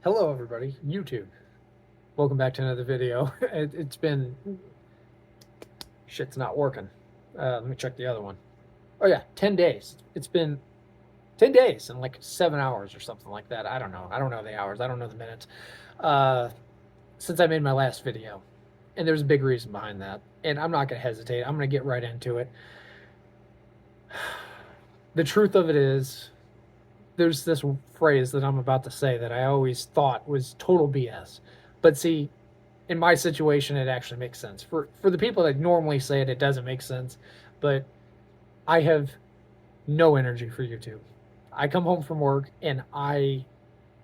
Hello everybody, YouTube. Welcome back to another video. It's been... shit's not working. Let me check the other one. Oh yeah, 10 days. It's been 10 days and like 7 hours or something like that. I don't know. I don't know the hours. I don't know the minutes. Uh, since I made my last video. And there's a big reason behind that. And I'm not going to hesitate. I'm going to get right into it. The truth of it is, there's this phrase that I'm about to say that I always thought was total BS. But see, in my situation, it actually makes sense. For the people that normally say it, it doesn't make sense. But I have no energy for YouTube. I come home from work and I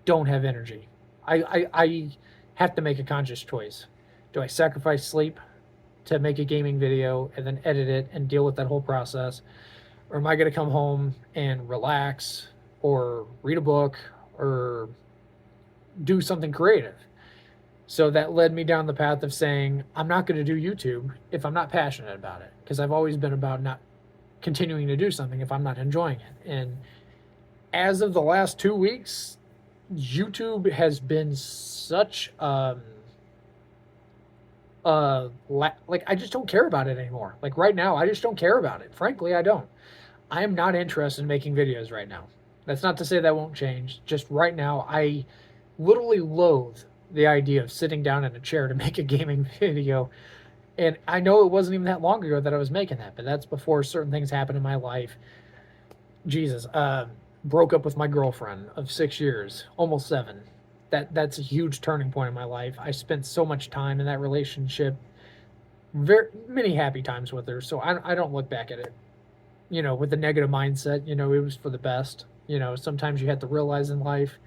don't have energy. I have to make a conscious choice. Do I sacrifice sleep to make a gaming video and then edit it and deal with that whole process? Or am I going to come home and relax or read a book or do something creative? So that led me down the path of saying, I'm not going to do YouTube if I'm not passionate about it, because I've always been about not continuing to do something if I'm not enjoying it. And as of the last 2 weeks, YouTube has been such like, I just don't care about it anymore. Like right now, I just don't care about it. Frankly, I don't. I am not interested in making videos right now. That's not to say that won't change. Just right now, I literally loathe the idea of sitting down in a chair to make a gaming video. And I know it wasn't even that long ago that I was making that, but that's before certain things happened in my life. Jesus, broke up with my girlfriend of 6 years, almost 7. That's a huge turning point in my life. I spent so much time in that relationship, very many happy times with her. So I don't look back at it, with a negative mindset. It was for the best. Sometimes you have to realize in life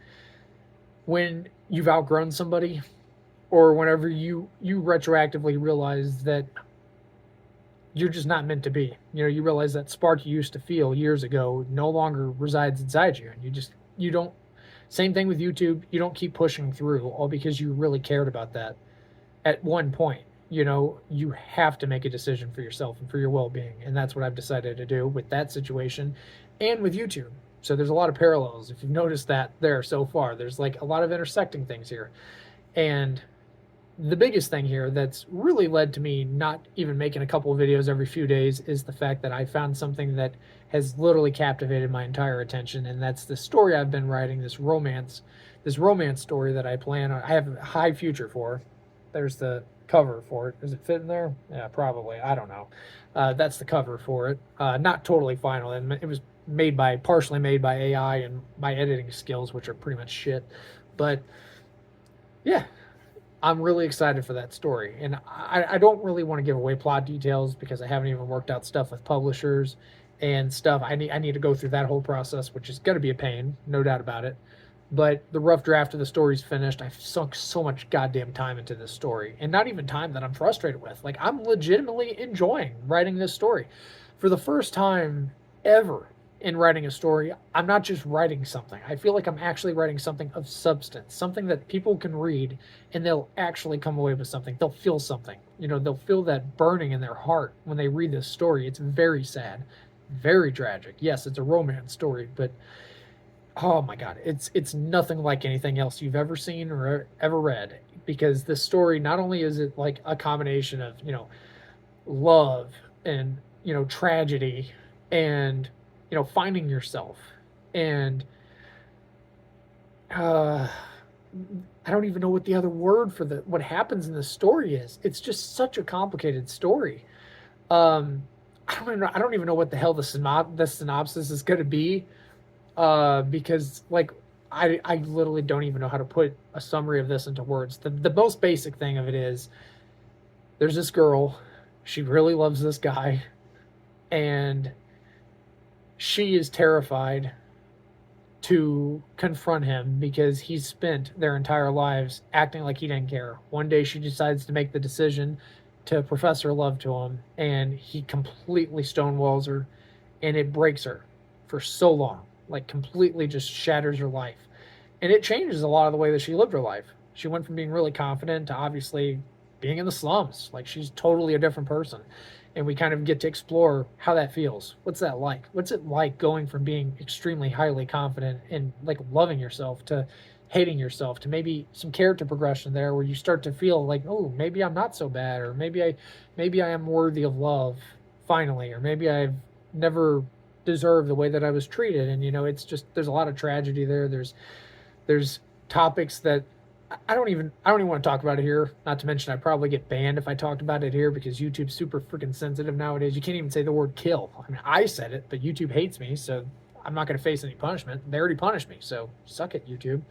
when you've outgrown somebody, or whenever you retroactively realize that you're just not meant to be. You realize that spark you used to feel years ago no longer resides inside you, and you don't. Same thing with YouTube. You don't keep pushing through all because you really cared about that at one point. You have to make a decision for yourself and for your well-being, and that's what I've decided to do with that situation and with YouTube. So there's a lot of parallels. If you've noticed that there so far, there's like a lot of intersecting things here. And the biggest thing here that's really led to me not even making a couple of videos every few days is the fact that I found something that has literally captivated my entire attention, and that's the story I've been writing, this romance story that I have a high future for. There's the cover for it. Does it fit in there? Yeah, probably. I don't know. That's the cover for it. Not totally final, and it was partially made by AI and my editing skills, which are pretty much shit. But yeah, I'm really excited for that story. And I don't really want to give away plot details because I haven't even worked out stuff with publishers and stuff. I need to go through that whole process, which is going to be a pain, no doubt about it. But the rough draft of the story's finished. I've sunk so much goddamn time into this story, and not even time that I'm frustrated with. Like, I'm legitimately enjoying writing this story. For the first time ever in writing a story, I'm not just writing something. I feel like I'm actually writing something of substance, something that people can read and they'll actually come away with something. They'll feel something. They'll feel that burning in their heart when they read this story. It's very sad, very tragic. Yes, it's a romance story, but oh my god, it's nothing like anything else you've ever seen or ever read, because this story, not only is it like a combination of, love and, tragedy and, finding yourself, and I don't even know what the other word for what happens in the story is. It's just such a complicated story. I don't even know what the hell the synopsis is going to be, because like I literally don't even know how to put a summary of this into words. The most basic thing of it is, there's this girl, she really loves this guy, and she is terrified to confront him because he's spent their entire lives acting like he didn't care. One day she decides to make the decision to profess her love to him, and he completely stonewalls her, and it breaks her for so long. Like, completely just shatters her life. And it changes a lot of the way that she lived her life. She went from being really confident to obviously being in the slums. Like, she's totally a different person. And we kind of get to explore how that feels. What's that like? What's it like going from being extremely highly confident and like loving yourself to hating yourself, to maybe some character progression there where you start to feel like, oh, maybe I'm not so bad, or maybe I am worthy of love finally, or maybe I've never deserved the way that I was treated. And it's just, there's a lot of tragedy there. There's topics that I don't even want to talk about it here. Not to mention I'd probably get banned if I talked about it here, because YouTube's super freaking sensitive nowadays. You can't even say the word kill. I mean, I said it, but YouTube hates me, so I'm not going to face any punishment. They already punished me, so suck it, YouTube.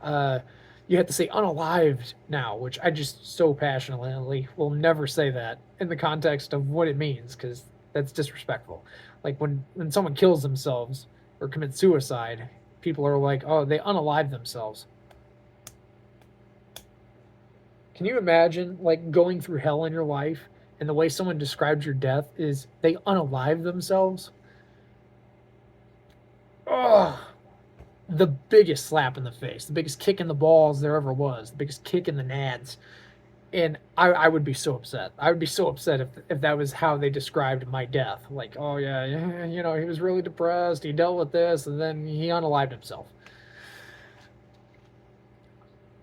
Uh, you have to say unalived now, which I just so passionately will never say that in the context of what it means, because that's disrespectful. Like when someone kills themselves or commits suicide, people are like, oh, they unalive themselves. Can you imagine like going through hell in your life and the way someone describes your death is they unalive themselves? Oh, the biggest slap in the face, the biggest kick in the balls there ever was, the biggest kick in the nads. And I would be so upset. I would be so upset if that was how they described my death. Like, oh yeah, he was really depressed. He dealt with this, and then he unalived himself.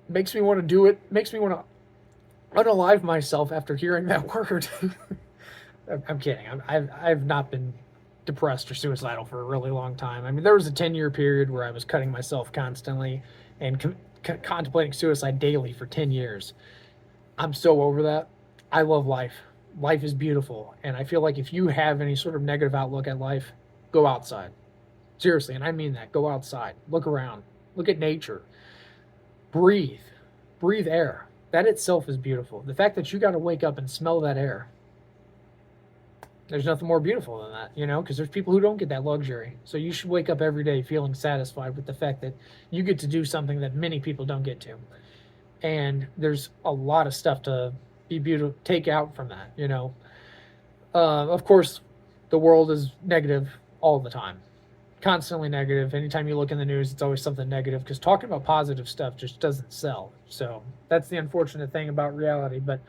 Makes me want to do it. Makes me want to unalive myself after hearing that word. I'm kidding. I've not been depressed or suicidal for a really long time. I mean, there was a 10-year period where I was cutting myself constantly and contemplating suicide daily for 10 years. I'm so over that. I love life. Life is beautiful. And I feel like if you have any sort of negative outlook at life, go outside. Seriously, and I mean that. Go outside. Look around. Look at nature. Breathe. Breathe air. That itself is beautiful. The fact that you got to wake up and smell that air. There's nothing more beautiful than that, because there's people who don't get that luxury. So you should wake up every day feeling satisfied with the fact that you get to do something that many people don't get to. And there's a lot of stuff to be beautiful, take out from that, Of course, the world is negative all the time, constantly negative. Anytime you look in the news, it's always something negative, because talking about positive stuff just doesn't sell. So that's the unfortunate thing about reality. But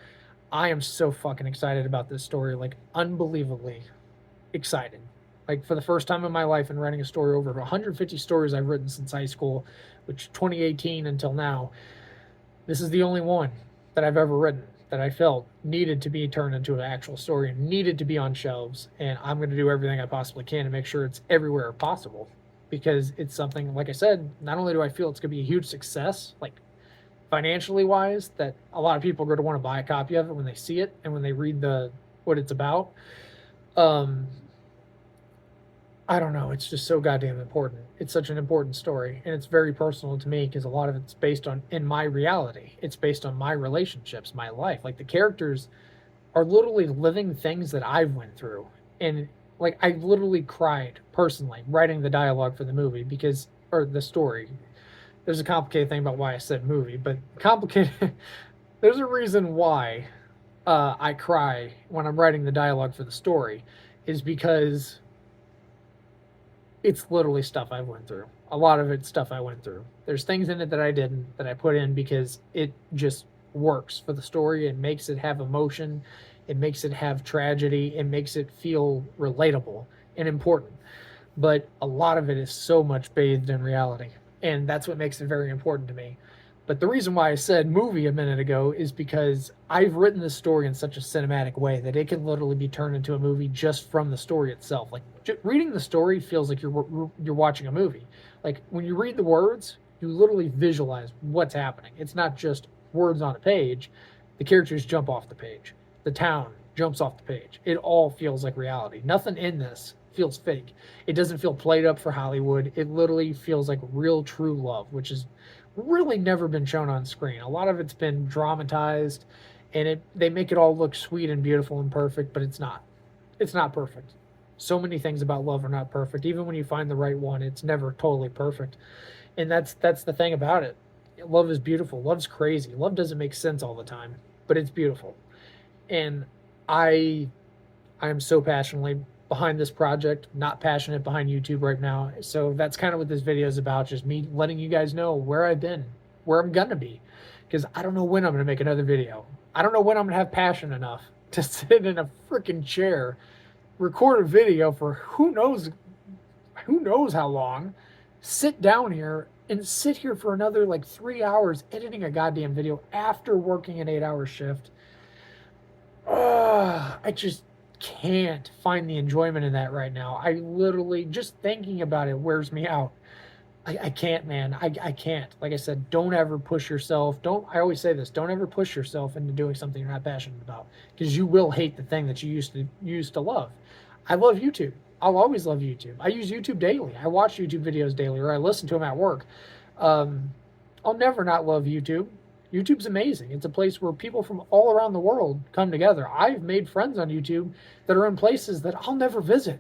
I am so fucking excited about this story, like unbelievably excited. Like for the first time in my life in writing a story, over 150 stories I've written since high school, which 2018 until now. This is the only one that I've ever written that I felt needed to be turned into an actual story and needed to be on shelves. And I'm going to do everything I possibly can to make sure it's everywhere possible, because it's something, like I said, not only do I feel it's going to be a huge success, like financially wise, that a lot of people are going to want to buy a copy of it when they see it and when they read what it's about. I don't know. It's just so goddamn important. It's such an important story, and it's very personal to me because a lot of it's based in my reality. It's based on my relationships, my life. Like the characters are literally living things that I've went through, and like I literally cried personally writing the dialogue for the movie or the story. There's a complicated thing about why I said movie, but complicated. There's a reason why I cry when I'm writing the dialogue for the story, is because it's literally stuff I went through. A lot of it's stuff I went through. There's things in it that I didn't, that I put in because it just works for the story. It makes it have emotion. It makes it have tragedy. It makes it feel relatable and important. But a lot of it is so much bathed in reality. And that's what makes it very important to me. But the reason why I said movie a minute ago is because I've written this story in such a cinematic way that it can literally be turned into a movie just from the story itself. Like reading the story feels like you're watching a movie. Like when you read the words, you literally visualize what's happening. It's not just words on a page. The characters jump off the page. The town jumps off the page. It all feels like reality. Nothing in this feels fake. It doesn't feel played up for Hollywood. It literally feels like real, true love, which is really never been shown on screen. A lot of it's been dramatized, and they make it all look sweet and beautiful and perfect, but it's not. It's not perfect. So many things about love are not perfect. Even when you find the right one, it's never totally perfect. And that's the thing about it. Love is beautiful. Love's crazy. Love doesn't make sense all the time, but it's beautiful. And I am so passionately behind this project, not passionate behind YouTube right now. So that's kind of what this video is about, just me letting you guys know where I've been, where I'm gonna be, because I don't know when I'm gonna make another video. I don't know when I'm gonna have passion enough to sit in a freaking chair, record a video for who knows how long, sit down here and sit here for another like 3 hours editing a goddamn video after working an 8-hour shift. I just can't find the enjoyment in that right now. I literally, just thinking about it wears me out. I can't, man. I can't. Like I said, don't ever push yourself. I always say this, don't ever push yourself into doing something you're not passionate about, because you will hate the thing that you used to love. I love YouTube. I'll always love YouTube. I use YouTube daily. I watch YouTube videos daily, or I listen to them at work. Um, I'll never not love YouTube. YouTube's amazing. It's a place where people from all around the world come together. I've made friends on YouTube that are in places that I'll never visit.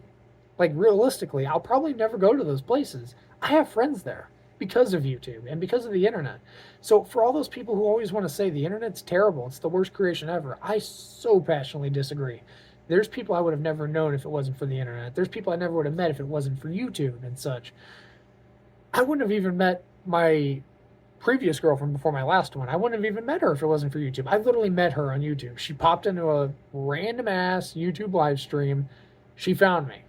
Like, realistically, I'll probably never go to those places. I have friends there because of YouTube and because of the internet. So for all those people who always want to say the internet's terrible, it's the worst creation ever, I so passionately disagree. There's people I would have never known if it wasn't for the internet. There's people I never would have met if it wasn't for YouTube and such. I wouldn't have even met my previous girlfriend before my last one. I wouldn't have even met her if it wasn't for YouTube. I literally met her on YouTube. She popped into a random ass YouTube live stream. She found me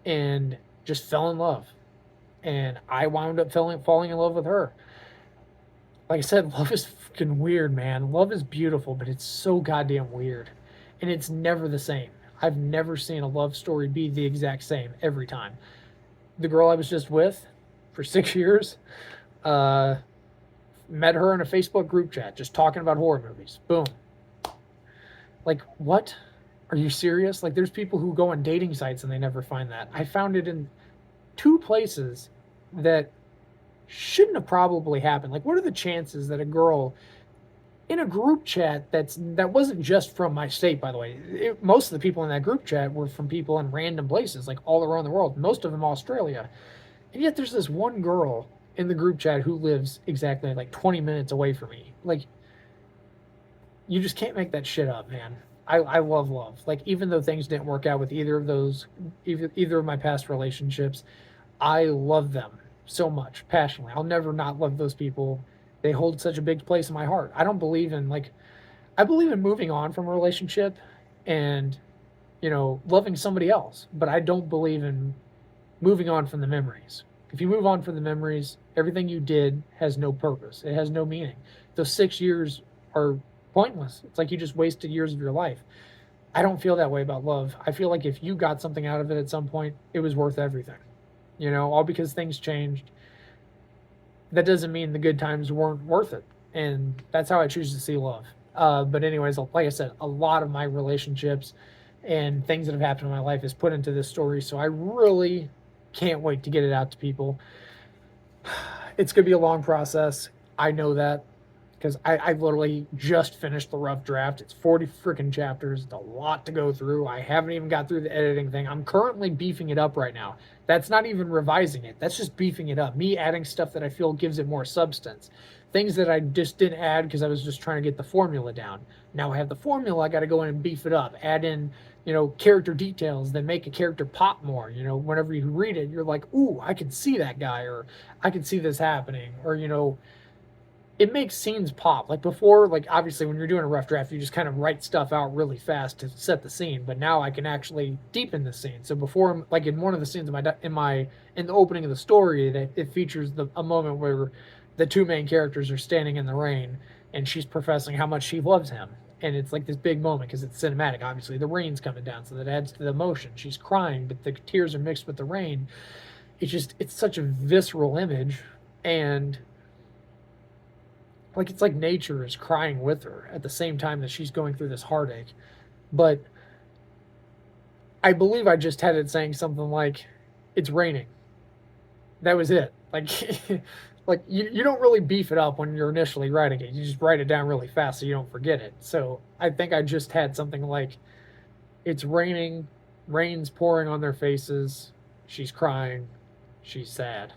and just fell in love. And I wound up falling in love with her. Like I said, love is fucking weird, man. Love is beautiful, but it's so goddamn weird. And it's never the same. I've never seen a love story be the exact same every time. The girl I was just with for 6 years, met her in a Facebook group chat, just talking about horror movies. Boom. Like, what? Are you serious? Like, there's people who go on dating sites and they never find that. I found it in 2 places that shouldn't have probably happened. Like, what are the chances that a girl in a group chat that wasn't just from my state, by the way. Most of the people in that group chat were from people in random places, like all around the world, most of them Australia. And yet there's this one girl in the group chat who lives exactly like 20 minutes away from me. Like, you just can't make that shit up, man. I love love. Like, even though things didn't work out with either of my past relationships, I love them so much, passionately. I'll never not love those people. They hold such a big place in my heart. I believe in moving on from a relationship and, loving somebody else, but I don't believe in moving on from the memories. If you move on from the memories, everything you did has no purpose. It has no meaning. Those 6 years are pointless. It's like you just wasted years of your life. I don't feel that way about love. I feel like if you got something out of it at some point, it was worth everything. All because things changed. That doesn't mean the good times weren't worth it. And that's how I choose to see love. But anyways, like I said, a lot of my relationships and things that have happened in my life is put into this story. So I really can't wait to get it out to people. It's going to be a long process. I know that because I literally just finished the rough draft. It's 40 freaking chapters. It's a lot to go through. I haven't even got through the editing thing. I'm currently beefing it up right now. That's not even revising it. That's just beefing it up. Me adding stuff that I feel gives it more substance. Things that I just didn't add because I was just trying to get the formula down. Now I have the formula. I got to go in and beef it up. Add in, character details that make a character pop more. Whenever you read it, you're like, ooh, I can see that guy, or I can see this happening, or, it makes scenes pop. Like before, like obviously when you're doing a rough draft, you just kind of write stuff out really fast to set the scene. But now I can actually deepen the scene. So before, like in one of the scenes in the opening of the story, it features a moment where the 2 main characters are standing in the rain, and she's professing how much she loves him. And it's like this big moment because it's cinematic. Obviously, the rain's coming down, so that adds to the emotion. She's crying, but the tears are mixed with the rain. It's such a visceral image, and like it's like nature is crying with her at the same time that she's going through this heartache. But I believe I just had it saying something like, it's raining. That was it. Like, like you don't really beef it up when you're initially writing it. You just write it down really fast so you don't forget it. So I think I just had something like, it's raining, rain's pouring on their faces, she's crying, she's sad.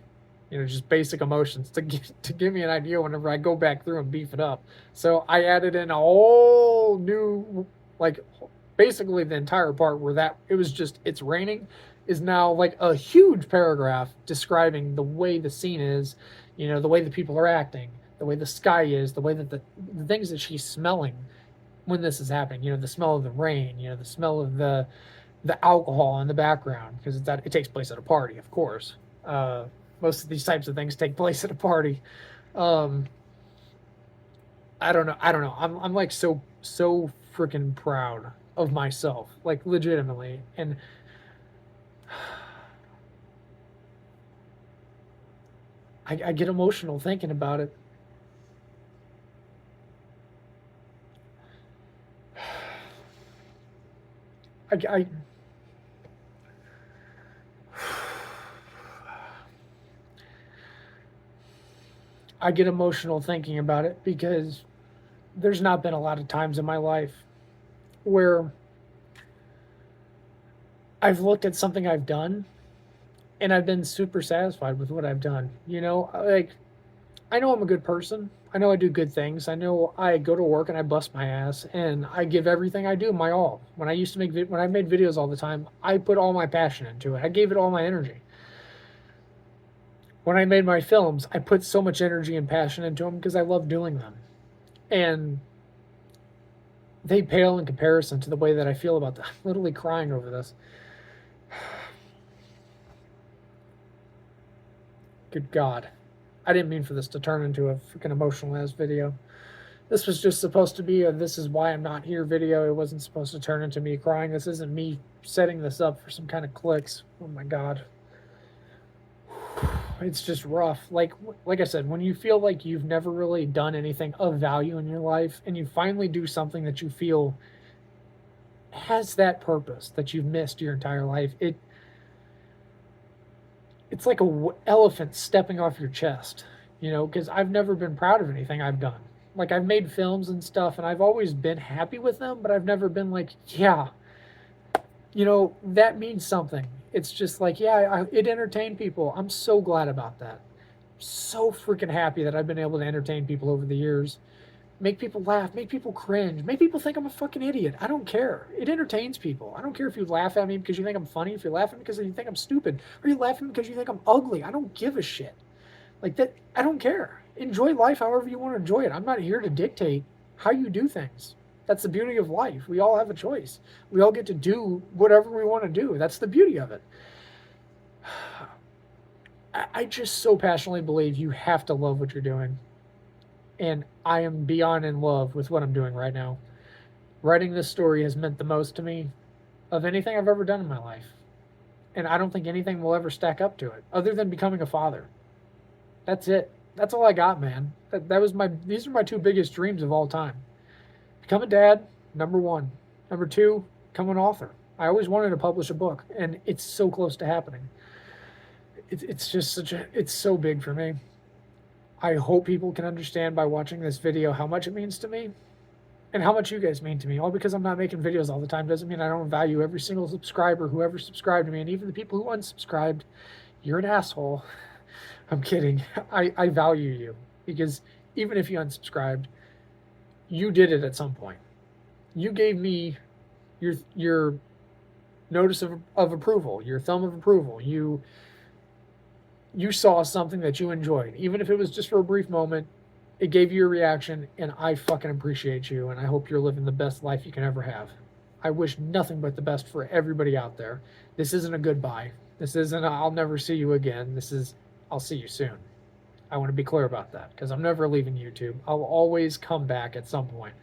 Just basic emotions to give me an idea whenever I go back through and beef it up. So I added in a whole new, like, basically the entire part where it was just, it's raining, is now like a huge paragraph describing the way the scene is, the way the people are acting, the way the sky is, the way that the things that she's smelling when this is happening, the smell of the rain, the smell of the alcohol in the background, because it takes place at a party, of course. most of these types of things take place at a party. Um, I don't know. I don't know. I'm like so freaking proud of myself, like legitimately, and I get emotional thinking about it. I I get emotional thinking about it because there's not been a lot of times in my life where I've looked at something I've done and I've been super satisfied with what I've done. You know, like I know I'm a good person. I know I do good things. I know I go to work and I bust my ass and I give everything I do my all. When I used to when I made videos all the time, I put all my passion into it. I gave it all my energy. When I made my films, I put so much energy and passion into them because I love doing them. And they pale in comparison to the way that I feel about them. I'm literally crying over this. Good God. I didn't mean for this to turn into a freaking emotional ass video. This was just supposed to be a "this is why I'm not here" video. It wasn't supposed to turn into me crying. This isn't me setting this up for some kind of clicks. Oh my God. It's just rough. Like I said, when you feel like you've never really done anything of value in your life and you finally do something that you feel has that purpose that you've missed your entire life, it's like a elephant stepping off your chest, you know, because I've never been proud of anything I've done. Like I've made films and stuff and I've always been happy with them, but I've never been like, yeah, you know, that means something. It's just like, yeah, it entertained people. I'm so glad about that. So freaking happy that I've been able to entertain people over the years. Make people laugh, make people cringe, make people think I'm a fucking idiot. I don't care. It entertains people. I don't care if you laugh at me because you think I'm funny, if you're laughing because you think I'm stupid, or you're laughing because you think I'm ugly. I don't give a shit. Like that, I don't care. Enjoy life however you want to enjoy it. I'm not here to dictate how you do things. That's the beauty of life. We all have a choice. We all get to do whatever we want to do. That's the beauty of it. I just so passionately believe you have to love what you're doing. And I am beyond in love with what I'm doing right now. Writing this story has meant the most to me of anything I've ever done in my life. And I don't think anything will ever stack up to it, other than becoming a father. That's it. That's all I got, man. That was these are my two biggest dreams of all time. Become a dad, number one. Number two, become an author. I always wanted to publish a book, and it's so close to happening. It's just it's so big for me. I hope people can understand by watching this video how much it means to me and how much you guys mean to me. All because I'm not making videos all the time doesn't mean I don't value every single subscriber who ever subscribed to me, and even the people who unsubscribed. You're an asshole. I'm kidding. I value you because even if you unsubscribed, you did it at some point. You gave me your notice of approval, your thumb of approval. You saw something that you enjoyed, even if it was just for a brief moment. It gave you a reaction, and I fucking appreciate you, and I hope you're living the best life you can ever have. I wish nothing but the best for everybody out there. This isn't a goodbye. This isn't a, I'll never see you again. This is, I'll see you soon. I want to be clear about that because I'm never leaving YouTube. I'll always come back at some point.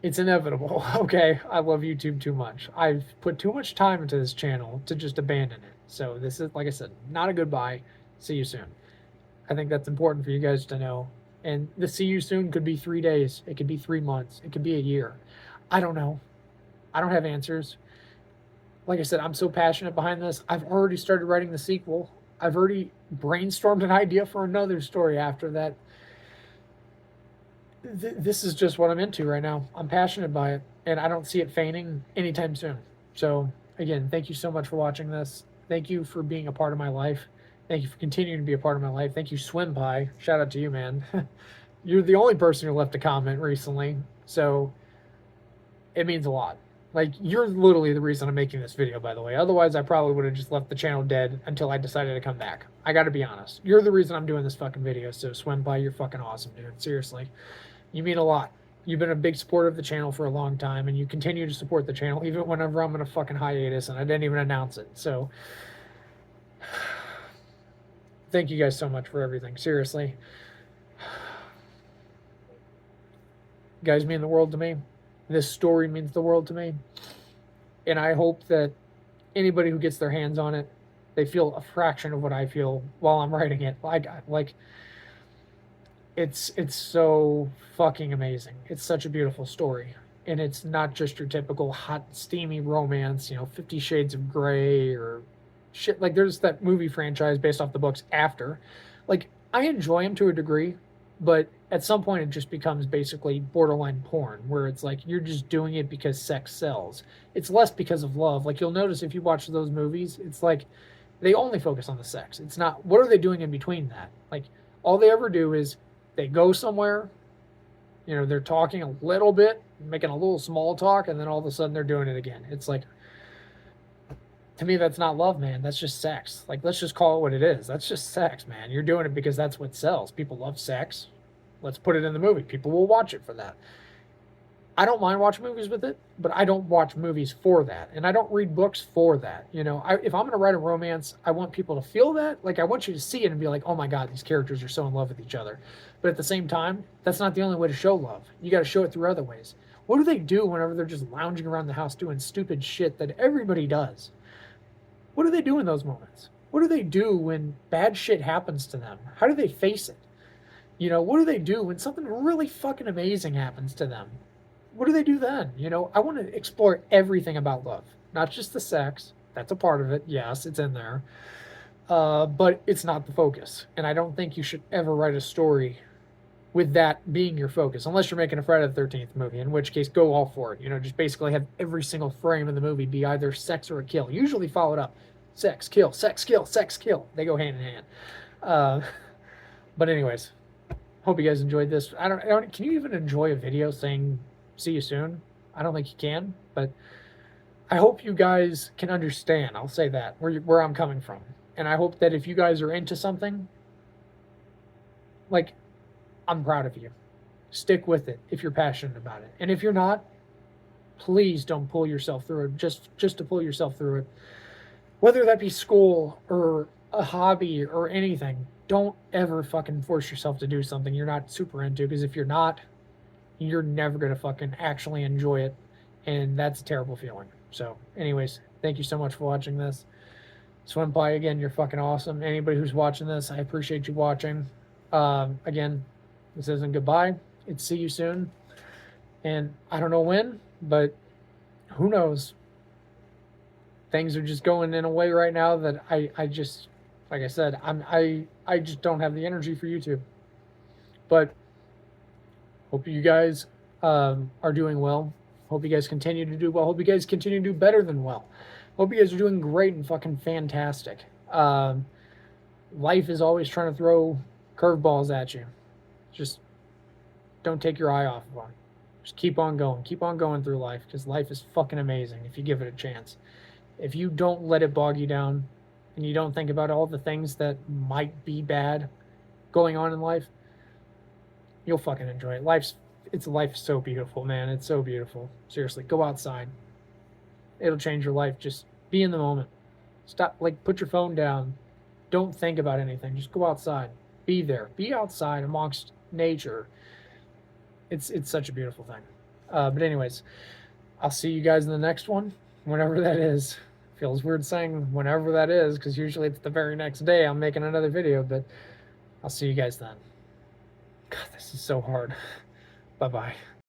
It's inevitable, okay? I love YouTube too much. I've put too much time into this channel to just abandon it. So this is, like I said, not a goodbye. See you soon. I think that's important for you guys to know. And the see you soon could be 3 days. It could be 3 months. It could be a year. I don't know. I don't have answers. Like I said, I'm so passionate behind this. I've already started writing the sequel. I've already brainstormed an idea for another story after that. This is just what I'm into right now. I'm passionate by it, and I don't see it fainting anytime soon. So, again, thank you so much for watching this. Thank you for being a part of my life. Thank you for continuing to be a part of my life. Thank you, Swim Pie. Shout out to you, man. You're the only person who left a comment recently, so it means a lot. Like, you're literally the reason I'm making this video, by the way. Otherwise, I probably would have just left the channel dead until I decided to come back. I gotta be honest. You're the reason I'm doing this fucking video, so Swim Pie, you're fucking awesome, dude. Seriously. You mean a lot. You've been a big supporter of the channel for a long time, and you continue to support the channel, even whenever I'm in a fucking hiatus, and I didn't even announce it. So, thank you guys so much for everything. Seriously. You guys mean the world to me. This story means the world to me. And I hope that anybody who gets their hands on it, they feel a fraction of what I feel while I'm writing it. Like it's so fucking amazing. It's such a beautiful story. And it's not just your typical hot, steamy romance, 50 Shades of Grey or shit. Like, there's that movie franchise based off the books After. Like, I enjoy them to a degree, but at some point it just becomes basically borderline porn, where it's like you're just doing it because sex sells. It's less because of love. Like, you'll notice if you watch those movies, it's like they only focus on the sex. It's not, what are they doing in between that? Like, all they ever do is they go somewhere, they're talking a little bit, making a little small talk, and then all of a sudden they're doing it again. It's like, to me, that's not love, man. That's just sex. Like, let's just call it what it is. That's just sex, man. You're doing it because that's what sells. People love sex. Let's put it in the movie. People will watch it for that. I don't mind watching movies with it, but I don't watch movies for that. And I don't read books for that. If I'm going to write a romance, I want people to feel that. Like, I want you to see it and be like, oh my God, these characters are so in love with each other. But at the same time, that's not the only way to show love. You got to show it through other ways. What do they do whenever they're just lounging around the house doing stupid shit that everybody does? What do they do in those moments? What do they do when bad shit happens to them? How do they face it? What do they do when something really fucking amazing happens to them? What do they do then? I want to explore everything about love, not just the sex. That's a part of it. Yes, it's in there. But it's not the focus. And I don't think you should ever write a story with that being your focus, unless you're making a Friday the 13th movie, in which case go all for it. Just basically have every single frame of the movie be either sex or a kill, usually followed up. Sex, kill, sex, kill, sex, kill. They go hand in hand. But anyways, hope you guys enjoyed this. I don't, can you even enjoy a video saying see you soon? I don't think you can, but I hope you guys can understand. I'll say that, where I'm coming from. And I hope that if you guys are into something, like, I'm proud of you. Stick with it if you're passionate about it. And if you're not, please don't pull yourself through it just to pull yourself through it. Whether that be school or a hobby or anything, don't ever fucking force yourself to do something you're not super into, because if you're not, you're never going to fucking actually enjoy it, and that's a terrible feeling. So anyways, thank you so much for watching this. Swim Pie, again, you're fucking awesome. Anybody who's watching this, I appreciate you watching. Again, this isn't goodbye. It's see you soon. And I don't know when, but who knows? Things are just going in a way right now that I just, like I said, I just don't have the energy for YouTube. But hope you guys are doing well. Hope you guys continue to do well. Hope you guys continue to do better than well. Hope you guys are doing great and fucking fantastic. Life is always trying to throw curveballs at you. Just don't take your eye off of them. Just keep on going. Keep on going through life, because life is fucking amazing if you give it a chance. If you don't let it bog you down and you don't think about all the things that might be bad going on in life, you'll fucking enjoy it. Life's so beautiful, man. It's so beautiful. Seriously, go outside. It'll change your life. Just be in the moment. Stop, put your phone down. Don't think about anything. Just go outside. Be there. Be outside amongst nature. It's such a beautiful thing. But anyways, I'll see you guys in the next one, whenever that is. Feels weird saying whenever that is, because usually it's the very next day I'm making another video, but I'll see you guys then. God, this is so hard. Bye-bye.